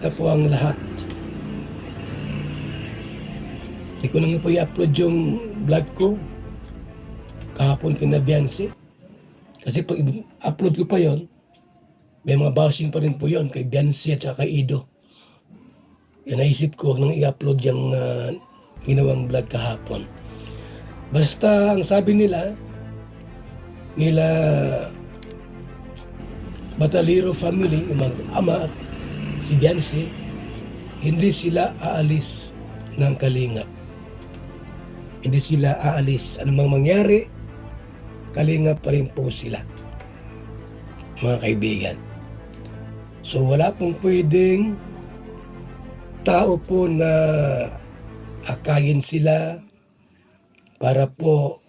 na po ang lahat. Hindi ko na nga po i-upload yung vlog ko kahapon kina Beyonce. Kasi pag upload ko pa yon, may mga bashing pa rin po yon kay Beyonce at saka kay Ido. Yan, naisip ko nang i-upload yung ginawang vlog kahapon. Basta ang sabi nila Batalero family, yung mag-ama at si Beyonce, hindi sila aalis ng Kalingap. Hindi sila aalis. Anumang mangyari, Kalingap pa rin po sila, mga kaibigan. So wala pong pwedeng tao po na akayin sila para po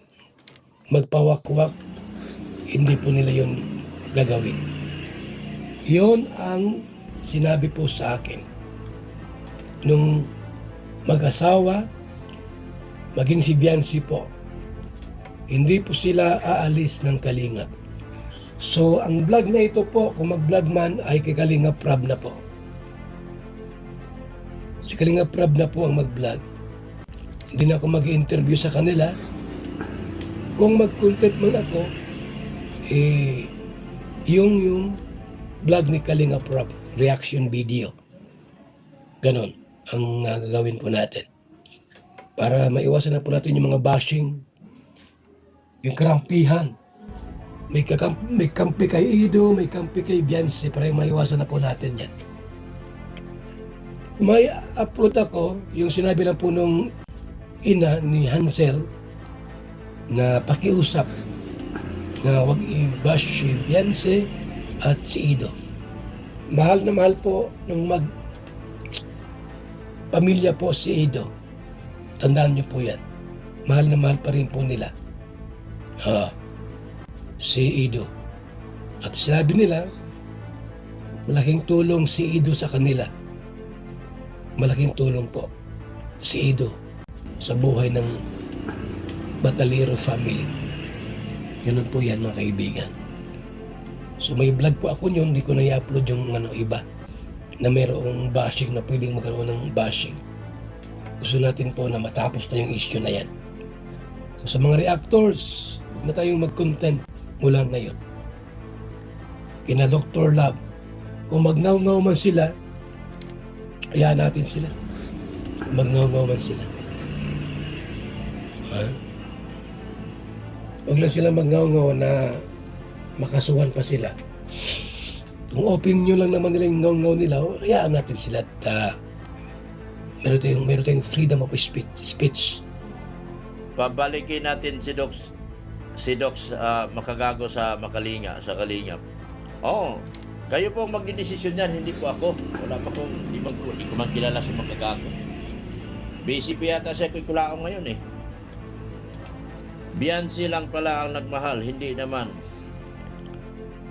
magpawakwak. Hindi po nila yun gagawin. Yun ang sinabi po sa akin nung mag-asawa, maging si Beyonce po. Hindi po sila aalis ng Kalingap. So ang vlog na ito po, kung mag-vlog man, ay kay Kalingap Prab na po. Si Kalingap Prab na po ang mag-vlog. Hindi na ako mag-interview sa kanila. Kung mag-content man ako, yung vlog ni Kalingap Prab, reaction video. Ganon ang gagawin po natin. Para maiwasan na po natin yung mga bashing, yung karampihan. May kampi kay Ido, may kampi kay Beyonce, para maiwasan na po natin yan. May upload ako, yung sinabi lang po nung ina ni Hansel na pakiusap na wag i-bash si Beyonce at si Ido. Mahal na mahal po nung pamilya po si Ido. Tandaan niyo po yan. Mahal na mahal pa rin po nila si Ido. At sinabi nila, malaking tulong si Ido sa kanila. Malaking tulong po si Ido sa buhay ng Batalero family. Ganun po yan, mga kaibigan. So may vlog po ako nyon, hindi ko na i-upload yung iba na mayroong bashing, na pwedeng magkaroon ng bashing. Gusto natin po na matapos na yung issue na yan. So sa mga reactors, huwag na tayong mag-content mula ngayon. Kina Dr. Love, kung magnaw-ngaw man sila, ayahan natin sila. Magnaw-ngaw man sila. Huwag lang sila magnaw-ngaw na makasuhan pa sila. Kung opinion lang naman nila yung ngaw-ngaw nila, hayaan natin sila at meron tayong freedom of speech. Pabalikin natin si Docs Makagago sa Kalingap. Kayo po ang magdidesisyon yan, hindi po ako. Hindi ko man kilala si Makagago. Busy pa yata siya kay Kulaong ngayon eh. Beyonce lang pala ang nagmahal, hindi naman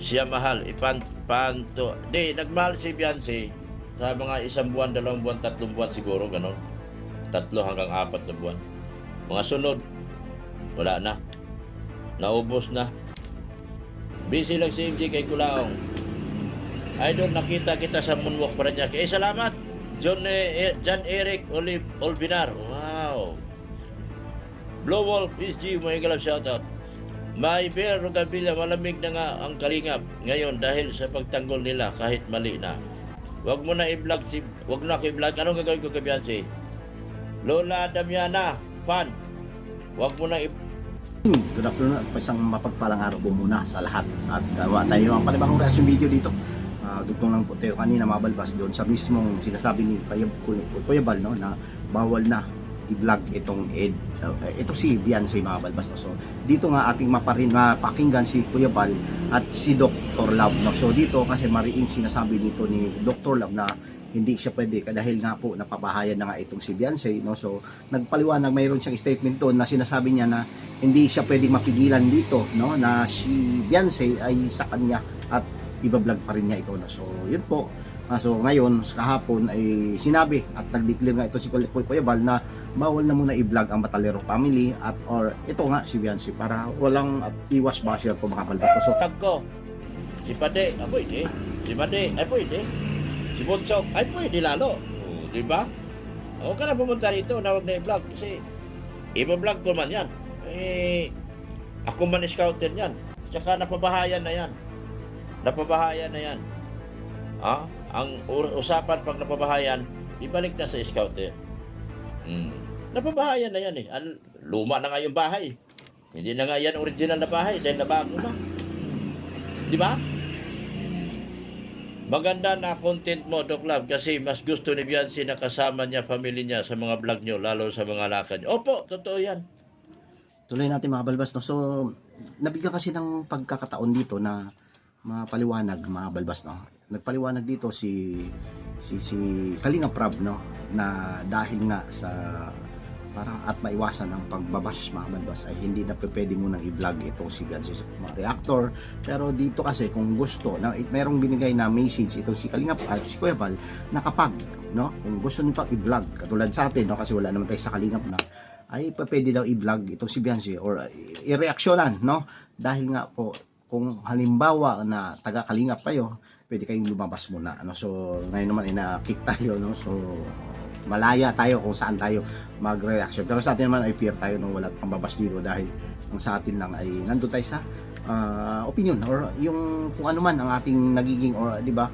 siya mahal. Nagmahal si Beyonce sa mga 1 buwan, 2 buwan, 3 buwan siguro, ganon. 3 hanggang 4 na buwan. Mga sunod, wala na. Naubos na. Busy lang si MJ kay Kulaong. Idol, nakita kita sa moonwalk pa rin niya. Salamat, John Eric Olvinar. Wow. Blue Wolf SG, may galap shoutout. May Bear Rogabilla, malamig na nga ang Kalingap ngayon dahil sa pagtanggol nila kahit mali na. Wag mo na i-vlog wag na i-vlog. Anong gagawin ko kay Beyonce? Lola Damiana, fan. Wag mo na Good afternoon at isang mapagpalang araw po muna sa lahat. At gawa tayo ang panibagong reaction video dito. Dugtong lang po tayo kanina mabalbas doon sa mismong sinasabi ni Kuya Bal, no, na bawal na i-vlog itong ito si Beyonce, mga balbas, no? So dito nga ating mapakinggan si Kuya Bal at si Dr. Love, no? So dito kasi mariing sinasabi dito ni Dr. Love na hindi siya pwede dahil nga po napabahayan na nga itong si Beyonce, no? So nagpaliwanag, mayroon siyang statement doon na sinasabi niya na hindi siya pwedeng mapigilan dito, no, na si Beyonce ay sa kanya at iba-vlog pa rin niya ito, no? So yun po. So ngayon, kahapon ay sinabi at nag-declare nga ito si Kuya Bal na bawal na muna i-vlog ang Batalero family at or ito nga si Beyonce para walang iwas basher po, mga balbas. So tag ko. Si Pade, pwede. Si Pade, pwede. Si si Bonsok, ay pwede lalo. O, di ba? Huwag ka na pumunta rito na huwag na i-vlog kasi i-vlog ko man yan. Ako man scouter yan. Tsaka napabahayan na yan. Napabahayan na yan. Ang usapan pag napabahayan, ibalik na sa scouter. Napabahayan na yan eh. Luma na nga yung bahay. Hindi na nga yan original na bahay dahil nabago na. Di ba? Maganda na content mo, Doc Love, kasi mas gusto ni Biancy na kasama niya, family niya sa mga vlog nyo, lalo sa mga lakad. Opo, totoo yan. Tuloy natin mga balbas, no? So, nabigyan kasi ng pagkakataon dito na mapaliwanag mga balbas, no? Nagpaliwanag dito si Kalinga Prab, no? Na dahil nga sa para at maiwasan ang pagbabash mga balbas ay hindi na pwede munang i-vlog ito si Biancy sa mga reactor. Pero dito kasi kung gusto na merong binigay na message ito si Kalinga si Kuya Val na kapag no kung gusto niyo pang i-vlog katulad sa atin no kasi wala naman tayo sa Kalingap na ay pwede daw i-vlog itong si Biancy or i-reaksyonan no dahil nga po kung halimbawa na taga Kalingap kayo pwede kayong lumabas muna ano so ngayon naman ina-kick tayo no so malaya tayo kung saan tayo mag-reaction. Pero sa atin naman ay fear tayo nung wala pang babas dito dahil ang sa atin lang ay nandun tayo sa opinion or yung kung ano man ang ating nagiging or di ba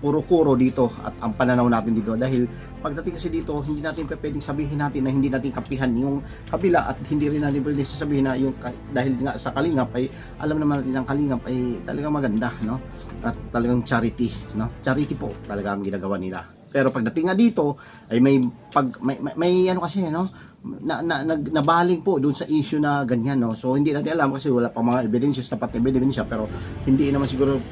kuro-kuro dito at ang pananaw natin dito dahil pagdating kasi dito hindi natin pwedeng sabihin natin na hindi natin kapihan yung kabila at hindi rin natin pwedeng sasabihin na yung dahil nga sa Kalingap ay alam naman natin ang Kalingap ay talagang maganda no at talagang charity no charity po talaga ang ginagawa nila. Pero pagdating nga dito ay may ano kasi no nabaling po doon sa issue na ganyan no. So hindi natin alam kasi wala pa mga ebidensya sapat na ebidensya pero hindi naman siguro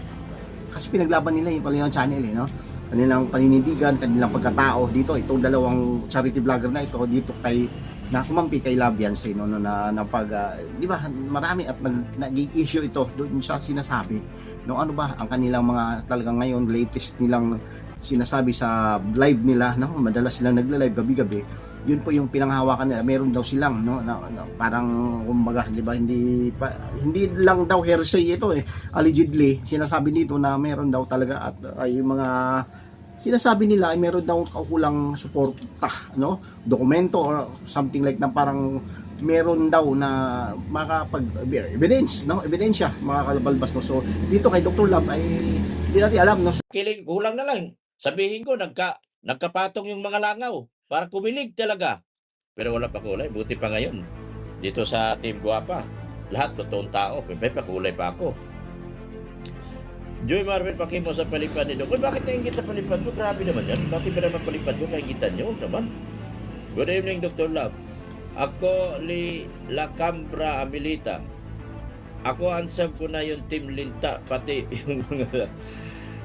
kasi pinaglaban nila yung kanilang channel no. Kanilang paninindigan, kanilang pagkatao dito itong dalawang charity vlogger na ito dito kay na kumampi kay Biancy no na pag di ba marami at nag-issue ito doon sa sinasabi no ano ba ang kanilang mga talagang ngayon latest nilang sinasabi sa live nila no madalas silang nagla-live gabi-gabi yun po yung pinanghawakan nila meron daw silang no na parang kumbaga di ba hindi lang daw hearsay ito allegedly sinasabi dito na meron daw talaga at ay mga sinasabi nila ay meron daw kukulang suporta no dokumento or something like na parang meron daw na makapag evidence no ebidensya mga kalabalbas no so dito kay Dr. Love ay hindi natin alam no Kiling, kulang na lang. Sabihin ko, nagkapatong yung mga langaw para kumilig talaga. Pero wala pa kulay. Buti pa ngayon. Dito sa Team Guapa, lahat totoong tao. May pakulay pa ako. Joy Marvin, pakimo sa palipad nito. Uy, bakit naingit sa palipad mo? Grabe naman yan. Bakit ba naman palipad ko? Kaingitan nyo naman. Good evening, Dr. Love. Ako, La Cambra Amilita. Ako, ansab ko na yung Team Linta, pati yung mga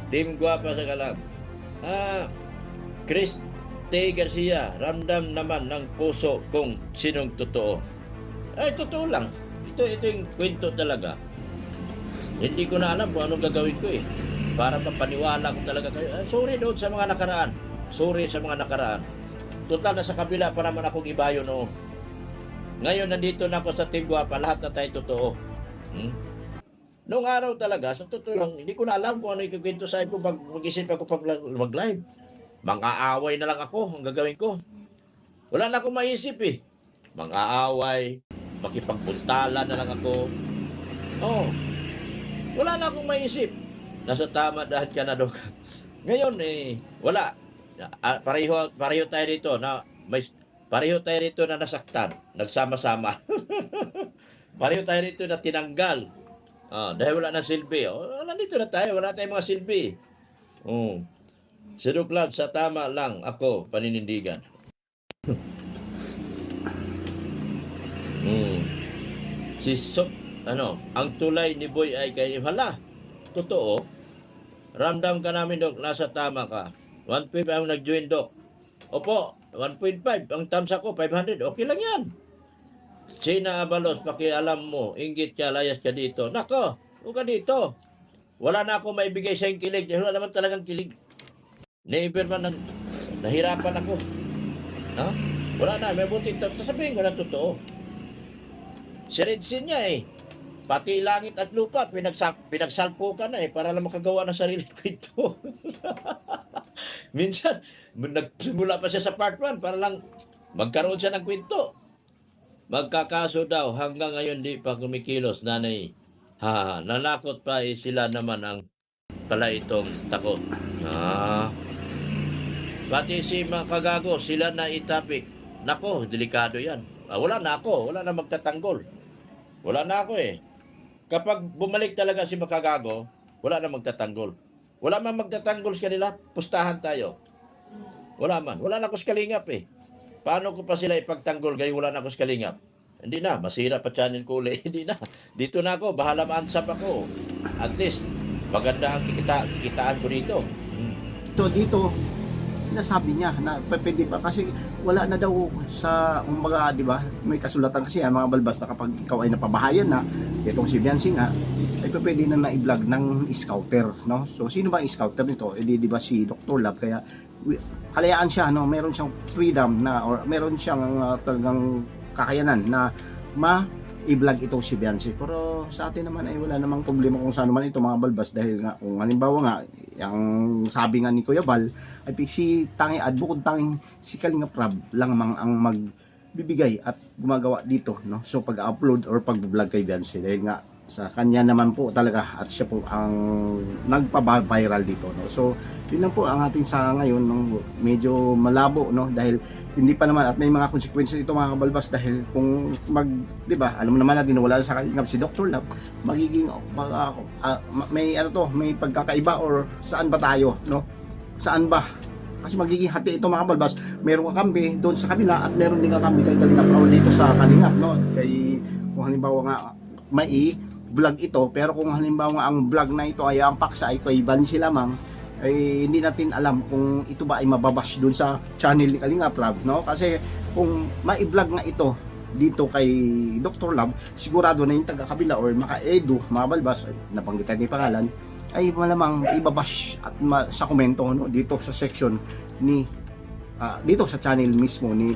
Team Guapa sa Kalam. Chris T. Garcia, ramdam naman ng puso kung sinong totoo. Ay, totoo lang. Ito yung kwento talaga. Hindi ko na alam kung anong gagawin ko para mapaniwala ko talaga kayo. Sorry doon sa mga nakaraan. Sorry sa mga nakaraan. Total na sa kabila pa naman akong ibayo noon. Ngayon nandito na ako sa Team Guapa, lahat na tayo totoo. Noong araw talaga, sa totoo lang, hindi ko na alam kung ano ikikwento sa ko pag mag-isip ako pag mag-live. Mang-aaway na lang ako, ang gagawin ko. Wala na akong maisip Mang-aaway, makipagpuntala na lang ako. Wala na akong maisip. Nasa tama dahil ka na doon. Ngayon wala. Pareho tayo rito na pareho tayo rito na nasaktan, nagsama-sama. Pareho tayo rito na tinanggal. Dahil wala na silbi. Nandito na tayo. Wala tayong mga silbi. Si Doc Love, sa tama lang ako paninindigan. Si Sok, ang tulay ni Boy ay kay hala. Totoo. Ramdam ka namin, Doc. Nasa tama ka. 1.5 ang nag-join, Doc. Opo, 1.5. Ang thumbs ako, 500. Okay lang yan. Sina Abalos, pakialam mo, inggit ka, layas ka dito. Nako, huwag ka dito. Wala na ako maibigay sa yung kilig. Wala naman talagang kilig. Never man nahirapan ako. Wala na, may buti. Sasabihin ko na totoo. Si Redsin niya Pati langit at lupa, pinagsalpukan na para lang makagawa ng sarili kwento. Minsan, nagsimula pa siya sa part 1 para lang magkaroon siya ng kwento. Magkakaso daw, hanggang ngayon di pa kumikilos, nanay. Nanakot pa sila naman ang pala itong takot. Pati si mga kagago, sila na itapik. Nako, delikado yan. Wala na ako, wala na magtatanggol. Wala na ako eh. Kapag bumalik talaga si Makagago, wala na magtatanggol. Wala man magtatanggol sa kanila, pustahan tayo. Wala man. Wala na ako sa kalingap eh. Paano ko pa sila ipagtanggol gaya wala na ako sa kalingap? Hindi na, masira pa channel ko ulit. Hindi na. Dito na ako, bahala maansap ako. At least, maganda ang kikitaan ko dito. So dito, nasabi niya na pwede pa kasi wala na daw sa umaga, di ba? May kasulatan kasi ang mga balbas na kapag ikaw ay napabahayan na, itong si Biancy nga, ay pwede na na-vlog ng scouter, no? So sino ba ang scouter nito? Eh di ba si Dr. Love, kaya kalayaan siya, no? Meron siyang freedom na, or meron siyang talagang kakayanan na i-vlog itong si Biancy. Pero sa atin naman ay wala namang problema kung saan naman ito mga balbas, dahil nga kung halimbawa nga ang sabi nga ni Kuya Bal ay si tangi at bukod tanging si Kalinga Prab lang ang magbibigay at gumagawa dito, no? So pag-upload or pag-vlog kay Biancy, dahil nga sa kanya naman po talaga at siya po ang nagpa-viral dito, no? So yun lang po ang ating sa ngayon, no? Medyo malabo, no? Dahil hindi pa naman at may mga consequences ito mga kabalbas, dahil kung di ba, alam mo naman natin wala sa kalingap si Dr. Love, magiging may may pagkakaiba, or saan ba tayo, no? Saan ba? Kasi magiging hati ito mga kabalbas, meron kakampi doon sa kabila at meron din kakampi kay Kalingap Raul dito sa kalingap, no? Kay kung halimbawa nga may vlog ito, pero kung halimbawa ang vlog na ito ay ang paksa ay kay Biancy lamang, ay hindi natin alam kung ito ba ay mababash dun sa channel ni Kalinga Prab, no? Kasi kung mai-vlog nga ito dito kay Dr. Love, sigurado na yung taga-kabila or maka-edu, mga balbas, napanggitan ni pangalan, ay malamang ibabash at sa komento, no? Dito sa section ni dito sa channel mismo ni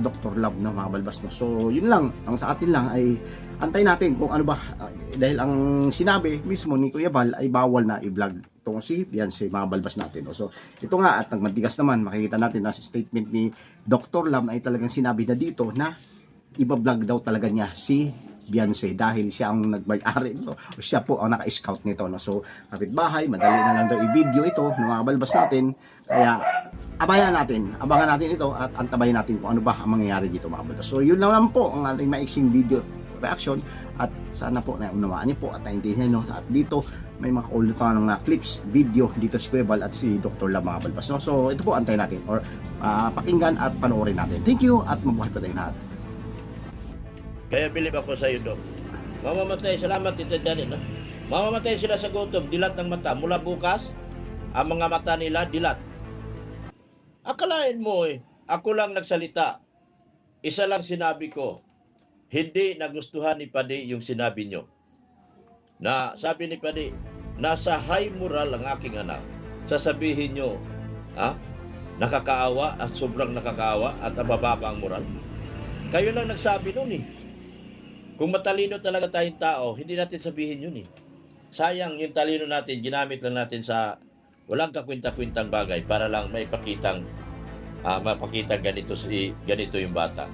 Dr. Love, no, mga balbas, no? So yun lang, ang sa atin lang ay antay natin kung ano ba, dahil ang sinabi mismo ni Kuya Bal ay bawal na i-vlog itong si Biancy, mga balbas natin, no? So ito nga, at nagmatigas naman, makikita natin na statement ni Dr. Love ay talagang sinabi na dito na iba-vlog daw talaga niya si Biancy dahil siya ang nagmay-ari nito, o siya po ang naka-scout nito, no? So kapitbahay, madali na lang daw i-video ito ng mga balbas natin, kaya abangan natin ito at antabayan natin kung ano ba ang mangyayari dito, mga balbas. So yun lang po ang ating maiksing video reaction, at sana po naunawaan niyo po at naintindihan niyo. At dito may mga kaulitan ng clips, video dito si Kuya Bal at si Dr. Love, mga balbas, no? So ito po, antayin natin or pakinggan at panoorin natin. Thank you at mabuhay pa tayong lahat. Kaya bilib ako sa iyo, Dok. Mamamatay, salamat Tita Janet, no? Mamamatay sila sa gutom, dilat ng mata. Mula bukas, ang mga mata nila dilat. Akalain mo ako lang nagsalita. Isa lang sinabi ko. Hindi nagustuhan ni Padi yung sinabi nyo. Na sabi ni Padi, nasa high moral ang aking anak. Sasabihin nyo, nakakaawa at sobrang nakakaawa at mababa ang moral. Kayo lang nagsabi nun eh. Kung matalino talaga tayong tao, hindi natin sabihin yun eh. Sayang yung talino natin, ginamit lang natin sa walang kakwinta-kwintang bagay para lang maipakitang ganito yung bata.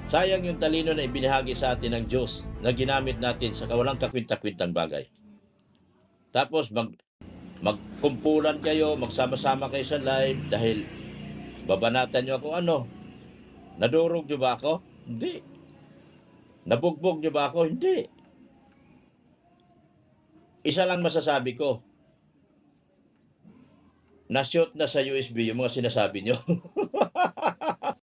Sayang yung talino na ibinahagi sa atin ng Diyos na ginamit natin sa walang kakwinta-kwintang bagay. Tapos magkumpulan kayo, magsama-sama kayo sa live dahil babanatan nyo ako. Nadurog nyo ba ako? Hindi. Nabugbog nyo ba ako? Hindi. Isa lang masasabi ko. Na-shoot na sa USB yung mga sinasabi nyo.